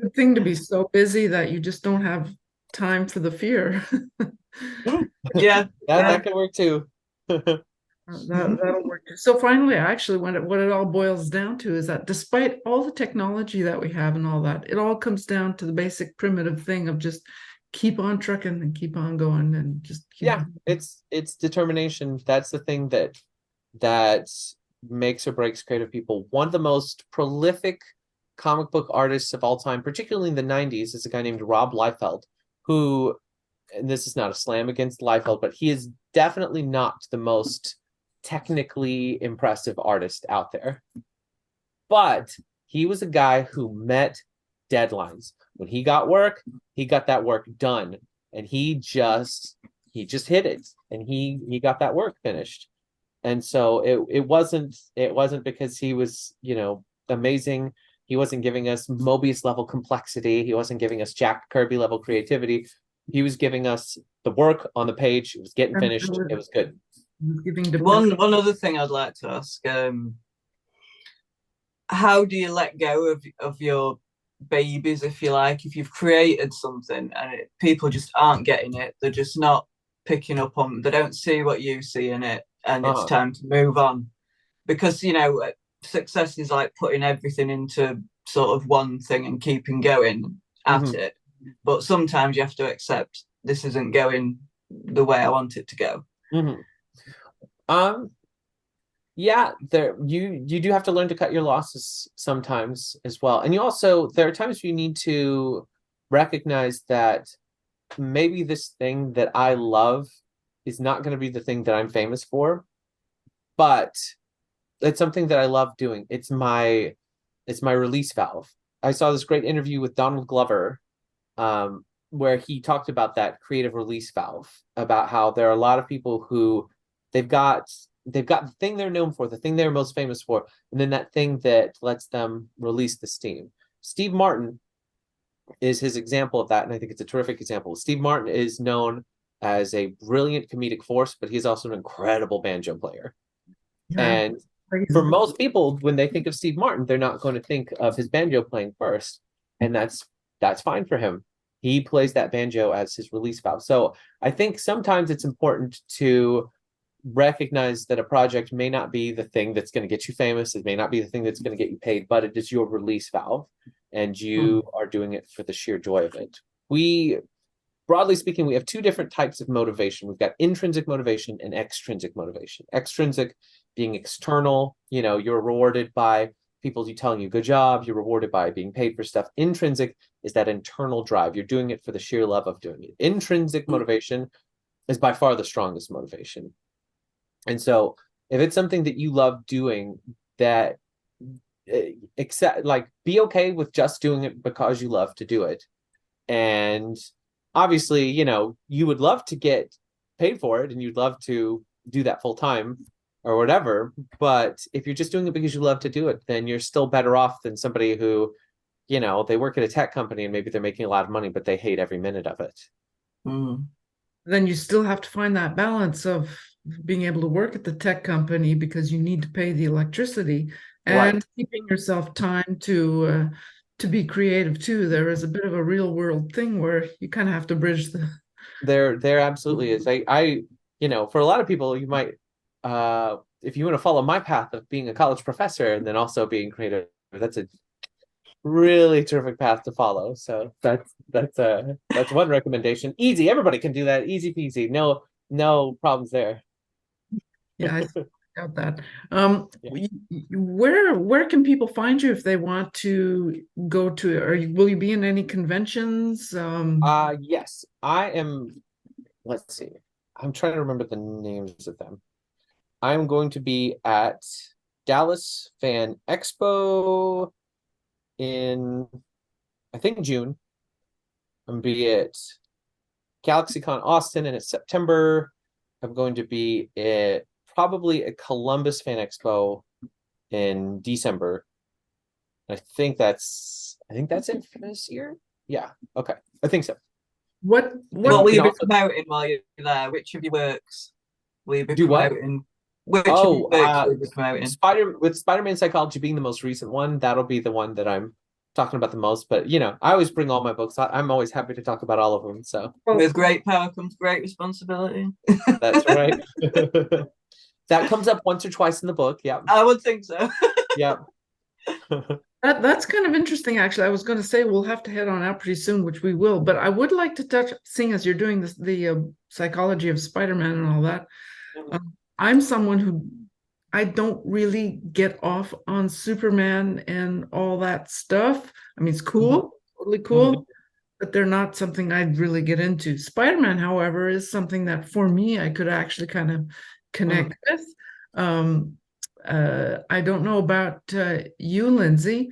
good thing to be so busy that you just don't have time for the fear. Yeah, That yeah. that can work too. That'll work. So finally, actually, what it all boils down to is that despite all the technology that we have and all that, it all comes down to the basic primitive thing of just keep on trucking and keep on going and just keep Yeah, it's determination. That's the thing that makes or breaks creative people. One of the most prolific comic book artists of all time, particularly in the 90s, is a guy named Rob Liefeld, who, and this is not a slam against Liefeld, but he is definitely not the most technically impressive artist out there. But he was a guy who met deadlines. When he got work, he got that work done. And he just hit it. And he got that work finished. And so it wasn't because he was, amazing. He wasn't giving us Mobius level complexity. He wasn't giving us Jack Kirby level creativity. He was giving us the work on the page. It was getting finished. It was good. giving the One other thing I'd like to ask: how do you let go of your babies, if you like, if you've created something and people just aren't getting it, they're just not picking up on, they don't see what you see in it, and it's time to move on, because success is like putting everything into sort of one thing and keeping going at it, but sometimes you have to accept this isn't going the way I want it to go. Yeah, you do have to learn to cut your losses sometimes as well. And there are times you need to recognize that maybe this thing that I love is not going to be the thing that I'm famous for, but it's something that I love doing. It's my release valve. I saw this great interview with Donald Glover, where he talked about that creative release valve, about how there are a lot of people who they've got the thing they're known for, the thing they're most famous for, and then that thing that lets them release the steam. Steve Martin is his example of that, and I think it's a terrific example. Steve Martin is known as a brilliant comedic force, but he's also an incredible banjo player. And for most people, when they think of Steve Martin, they're not going to think of his banjo playing first, and that's fine for him. He plays that banjo as his release valve. So I think sometimes it's important to recognize that a project may not be the thing that's going to get you famous. It may not be the thing that's going to get you paid, but it is your release valve, and you are doing it for the sheer joy of it. Broadly speaking, we have two different types of motivation. We've got intrinsic motivation and extrinsic motivation. Extrinsic being external, you're rewarded by people telling you good job, you're rewarded by being paid for stuff. Intrinsic is that internal drive. You're doing it for the sheer love of doing it. Intrinsic motivation is by far the strongest motivation. And so if it's something that you love doing, that be okay with just doing it because you love to do it. And obviously, you would love to get paid for it and you'd love to do that full time or whatever. But if you're just doing it because you love to do it, then you're still better off than somebody who, they work at a tech company and maybe they're making a lot of money, but they hate every minute of it. Then you still have to find that balance of being able to work at the tech company because you need to pay the electricity and keeping yourself time to be creative too. There is a bit of a real world thing where you kind of have to bridge the. There absolutely is. I for a lot of people, you might if you want to follow my path of being a college professor and then also being creative, that's a really terrific path to follow. So that's one recommendation. Easy, everybody can do that. Easy peasy. No problems there. Yeah, I got that. Where can people find you if they want to go to? Will you be in any conventions? Yes, I am. Let's see. I'm trying to remember the names of them. I'm going to be at Dallas Fan Expo in, I think, June. I'm going to be at GalaxyCon Austin, and it's September. I'm going to be at probably at Columbus Fan Expo in December. I think that's it for this year. Yeah. Okay. I think so. What What will you you can be also- promoting while you're there? Which of your works will you be Do what? promoting? Which of Oh, your works will you be promoting? Spider-Man Psychology being the most recent one, that'll be the one that I'm talking about the most. But I always bring all my books. I'm always happy to talk about all of them. So With great power comes great responsibility. that's right. That comes up once or twice in the book. Yeah. I would think so. Yeah. That's kind of interesting, actually. I was going to say we'll have to head on out pretty soon, which we will. But I would like to touch, seeing as you're doing this, the psychology of Spider-Man and all that. I'm someone who I don't really get off on Superman and all that stuff. I mean, it's cool, totally cool, but they're not something I'd really get into. Spider-Man, however, is something that for me I could actually kind of connect with. I don't know about you, Lindsey,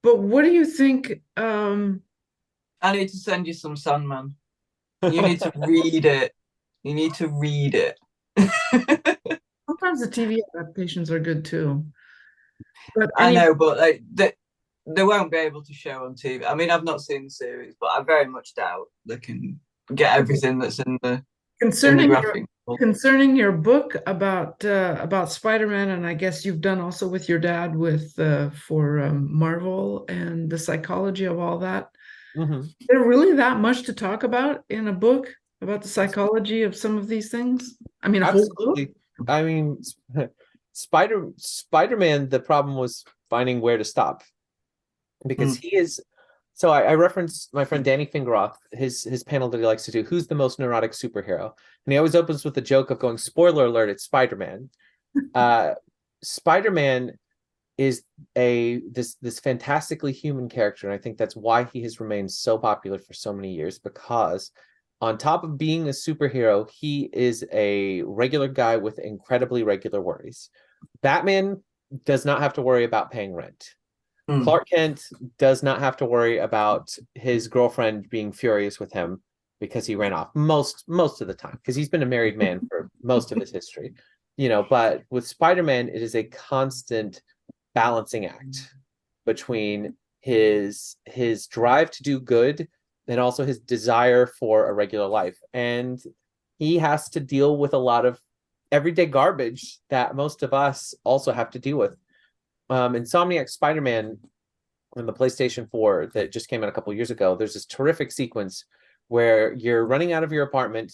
but what do you think? I need to send you some Sandman. You need to read it. You need to read it. Sometimes the TV adaptations are good too. But I know, but they won't be able to show on TV. I mean, I've not seen the series, but I very much doubt they can get everything that's in the concerning graphic. concerning your book about Spider-Man, and I guess you've done also with your dad with for Marvel and the psychology of all that. Is there really that much to talk about in a book about the psychology of some of these things? I mean, a whole book? Absolutely. I mean, Spider-Man, the problem was finding where to stop, because he is. So I referenced my friend Danny Fingeroth, his panel that he likes to do, who's the most neurotic superhero? And he always opens with the joke of going, spoiler alert, it's Spider-Man. Spider-Man is this fantastically human character, and I think that's why he has remained so popular for so many years, because on top of being a superhero, he is a regular guy with incredibly regular worries. Batman does not have to worry about paying rent. Clark Kent does not have to worry about his girlfriend being furious with him because he ran off most of the time, because he's been a married man for most of his history. But with Spider-Man, it is a constant balancing act between his drive to do good and also his desire for a regular life. And he has to deal with a lot of everyday garbage that most of us also have to deal with. Insomniac Spider-Man on the PlayStation 4 that just came out a couple years ago, there's this terrific sequence where you're running out of your apartment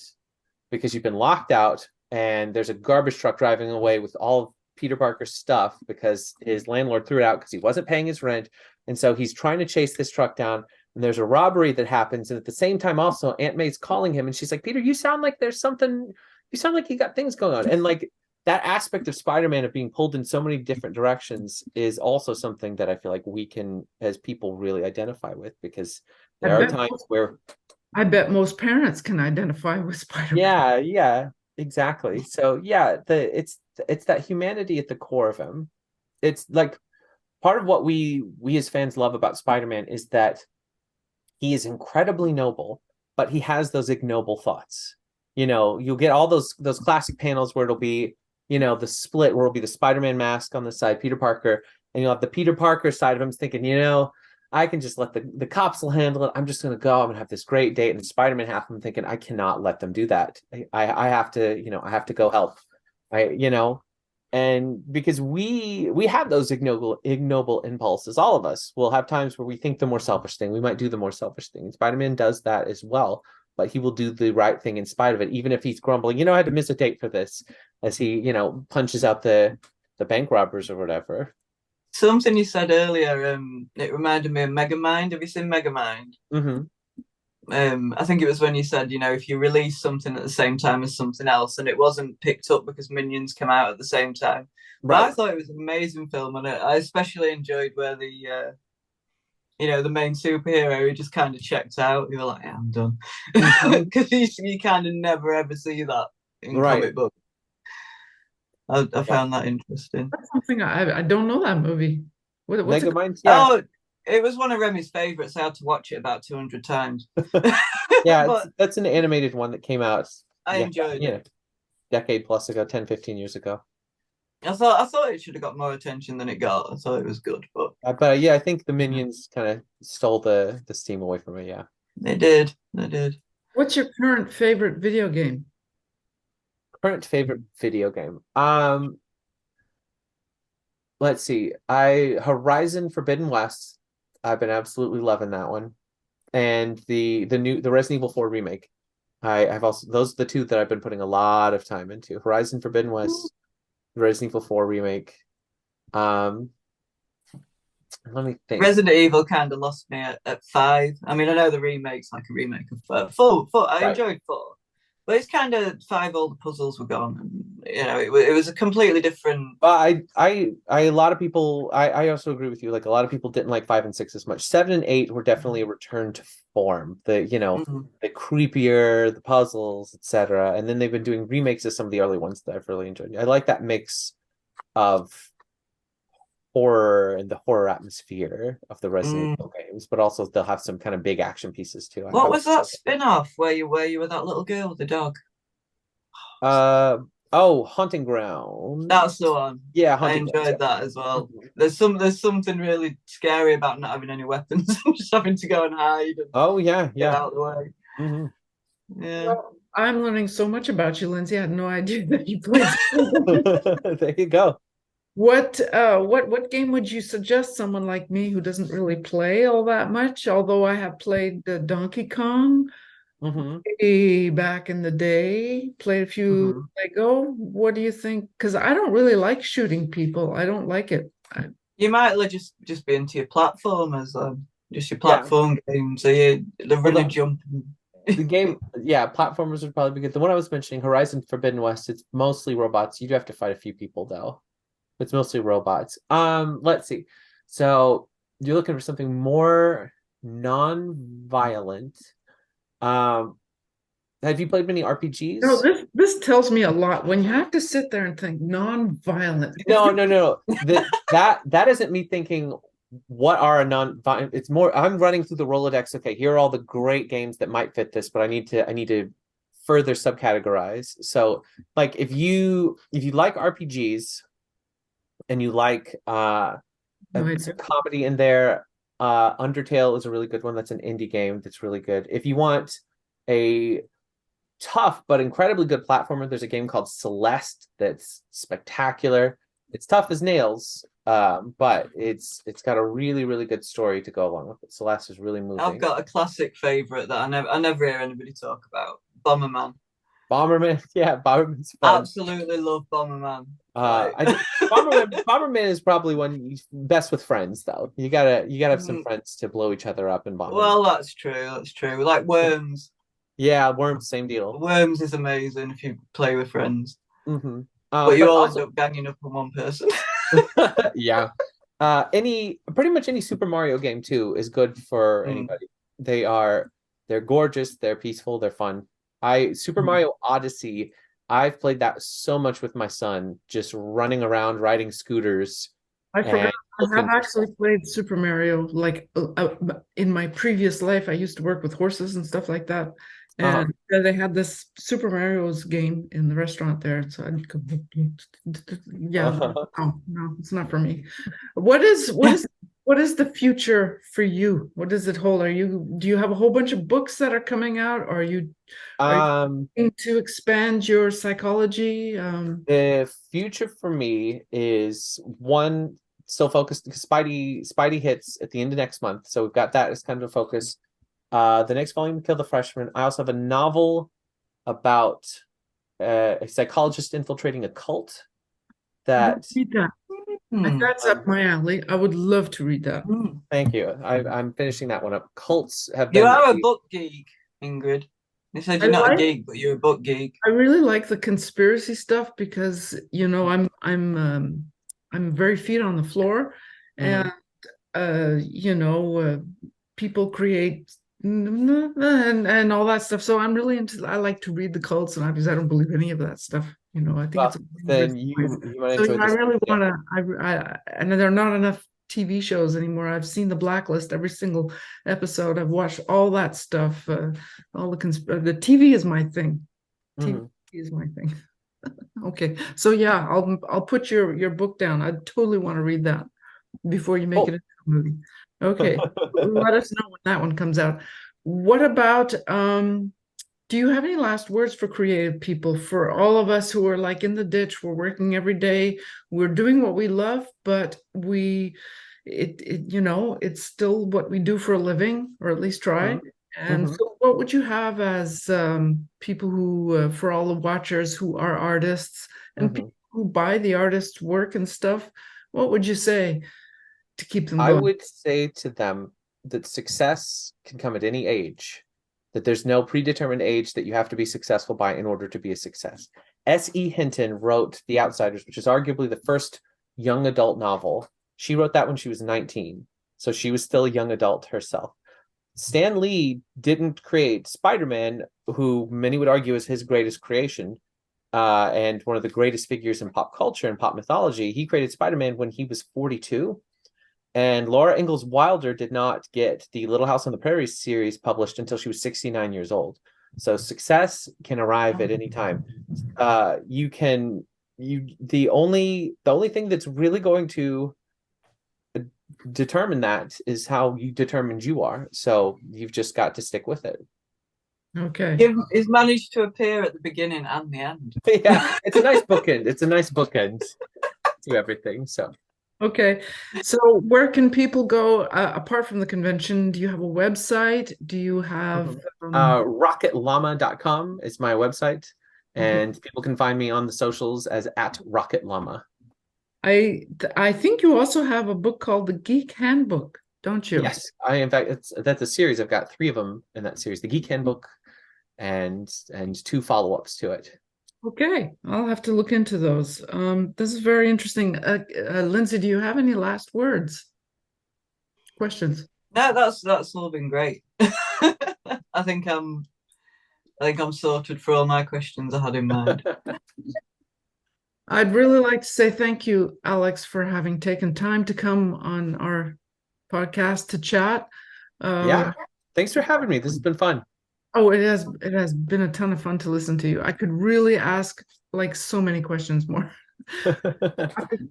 because you've been locked out, and there's a garbage truck driving away with all of Peter Parker's stuff because his landlord threw it out because he wasn't paying his rent. And so he's trying to chase this truck down, and there's a robbery that happens. And at the same time, also, Aunt May's calling him, and she's like, Peter, you sound like there's something, you sound like you got things going on. And like, that aspect of Spider-Man of being pulled in so many different directions is also something that I feel like we can, as people, really identify with, because there are times where I bet most parents can identify with Spider-Man. yeah, exactly. So yeah, it's that humanity at the core of him. It's like part of what we as fans love about Spider-Man is that he is incredibly noble, but he has those ignoble thoughts. You'll get all those classic panels where it'll be the split, where it'll be the Spider-Man mask on the side, Peter Parker, and you'll have the Peter Parker side of him thinking, I can just let the cops will handle it. I'm just going to go. I'm going to have this great date. And Spider-Man half of him thinking, I cannot let them do that. I have to, I have to go help. And because we have those ignoble impulses, all of us will have times where we think the more selfish thing. We might do the more selfish thing. Spider-Man does that as well, but he will do the right thing in spite of it, even if he's grumbling. I had to miss a date for this, as he, punches out the bank robbers or whatever. Something you said earlier, it reminded me of Megamind. Have you seen Megamind? I think it was when you said, if you release something at the same time as something else, and it wasn't picked up because Minions come out at the same time. Right. But I thought it was an amazing film, and I especially enjoyed where the main superhero, he just kind of checked out. You were like, yeah, I'm done. Because you kind of never ever see that in comic books. I found that interesting. That's something I don't know that movie. What's Megamind? Yeah. Oh, it was one of Remy's favorites. I had to watch it about 200 times. Yeah, But that's an animated one that came out. I enjoyed it. Decade plus ago, 10, 15 years ago. I thought it should have got more attention than it got. I thought it was good, but But yeah, I think the Minions kind of stole the steam away from it. Yeah. they did. They did. What's your current favorite video game? Current favorite video game. Let's see. Horizon Forbidden West. I've been absolutely loving that one. And the Resident Evil 4 remake. I've also, those are the two that I've been putting a lot of time into. Horizon Forbidden West, Resident Evil 4 remake. Let me think. Resident Evil kind of lost me at 5. I mean, I know the remake's like a remake of 4. I enjoyed 4, but it's kind of 5. All the puzzles were gone, and it was a completely different. A lot of people. I also agree with you. Like, a lot of people didn't like 5 and 6 as much. 7 and 8 were definitely a return to form. The creepier, the puzzles, etc. And then they've been doing remakes of some of the early ones that I've really enjoyed. I like that mix of horror and the horror atmosphere of the Resident Evil games, but also they'll have some kind of big action pieces too. What was that spin-off where you were that little girl with the dog? Haunting Ground. That's the one. Yeah, I enjoyed that as well. There's something really scary about not having any weapons and just having to go and hide. And get out of the way. Mm-hmm. Yeah. Well, I'm learning so much about you, Lindsey. I had no idea that you played. There you go. What game would you suggest someone like me who doesn't really play all that much? Although I have played Donkey Kong back in the day, played a few Lego. What do you think? Because I don't really like shooting people. I don't like it. You might just be into your platformers, just your platform games. So they're really jumping. The game, platformers would probably be good. The one I was mentioning, Horizon Forbidden West, it's mostly robots. You do have to fight a few people though. It's mostly robots. Let's see. So you're looking for something more non-violent. Have you played many RPGs? No, this tells me a lot. When you have to sit there and think non-violent. No. That isn't me thinking what are a non-violent. It's more I'm running through the Rolodex. Okay, here are all the great games that might fit this, but I need to further subcategorize. So, like, if you like RPGs and you like some comedy in there, Undertale is a really good one. That's an indie game that's really good. If you want a tough but incredibly good platformer, there's a game called Celeste that's spectacular. It's tough as nails, but it's got a really, really good story to go along with it. Celeste is really moving. I've got a classic favorite that I never hear anybody talk about. Bomberman. Bomberman's fun. Absolutely love Bomberman. Bomberman is probably one best with friends though. You gotta have some friends to blow each other up in Bomberman. Well, that's true. Like Worms. Yeah, Worms, same deal. Worms is amazing if you play with friends. But you all end up ganging up on one person. Yeah. Pretty much any Super Mario game too is good for anybody. They're gorgeous, they're peaceful, they're fun. Super Mario Odyssey, I've played that so much with my son, just running around riding scooters. I forgot. I have actually played Super Mario. Like in my previous life, I used to work with horses and stuff like that. And they had this Super Mario's game in the restaurant there. So I'd go, no, it's not for me. What is the future for you? What does it hold? Do you have a whole bunch of books that are coming out? Or are you looking to expand your psychology? The future for me is one still focused because Spidey hits at the end of next month, so we've got that as kind of a focus. The next volume, Kill the Freshman. I also have a novel about a psychologist infiltrating a cult. That's up my alley. I would love to read that. Thank you. I'm finishing that one up. Cults have been. You are a book geek, Ingrid. You said you're not a geek, but you're a book geek. I really like the conspiracy stuff because I'm very feet on the floor, and people create and all that stuff. So I'm really into. I like to read the cults, and obviously I don't believe any of that stuff. I think then you might enjoy this. I really want to. And there are not enough TV shows anymore. I've seen The Blacklist, every single episode. I've watched all that stuff. All the TV is my thing. TV is my thing. Okay, so yeah, I'll put your book down. I totally want to read that before you make it into a movie. Okay, let us know when that one comes out. What about do you have any last words for creative people, for all of us who are like in the ditch? We're working every day, we're doing what we love, but it's still what we do for a living, or at least try. And so what would you have as people who, for all the watchers who are artists and people who buy the artist's work and stuff, what would you say to keep them going? I would say to them that success can come at any age, that there's no predetermined age that you have to be successful by in order to be a success. S.E. Hinton wrote The Outsiders, which is arguably the first young adult novel. She wrote that when she was 19, so she was still a young adult herself. Stan Lee didn't create Spiderman, who many would argue is his greatest creation, and one of the greatest figures in pop culture and pop mythology. He created Spider-Man when he was 42. And Laura Ingalls Wilder did not get the Little House on the Prairie series published until she was 69 years old. So success can arrive at any time. The only thing that's really going to determine that is how you determined you are. So you've just got to stick with it. Okay. He's managed to appear at the beginning and the end. Yeah, it's a nice bookend. It's a nice bookend to everything. So. Okay, so where can people go apart from the convention? Do you have a website? Do you have rocketllama.com is my website, and people can find me on the socials as @rocketllama. I think you also have a book called The Geek Handbook, don't you? Yes, in fact that's a series. I've got 3 of them in that series: the Geek Handbook and 2 follow-ups to it. Okay, I'll have to look into those. This is very interesting. Lindsey, do you have any last words? Questions? No, that's all been great. I think I'm sorted for all my questions I had in mind. I'd really like to say thank you, Alex, for having taken time to come on our podcast to chat. Yeah, thanks for having me. This has been fun. Oh, it has been a ton of fun to listen to you. I could really ask like so many questions more.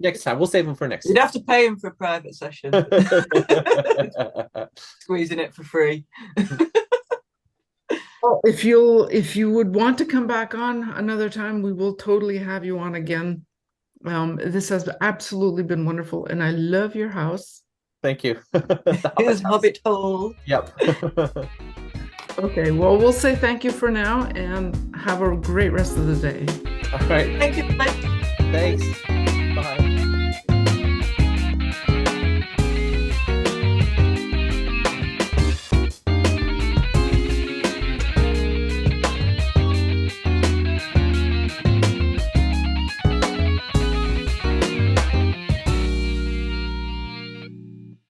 Next time, we'll save them for next You'd time. have to pay him for a private session. Squeezing it for free. Well, if you would want to come back on another time, we will totally have you on again. This has absolutely been wonderful, and I love your house. Thank you. Here's Hobbit Hole. Yep. Okay, well, we'll say thank you for now and have a great rest of the day. All right. Thank you. Thanks.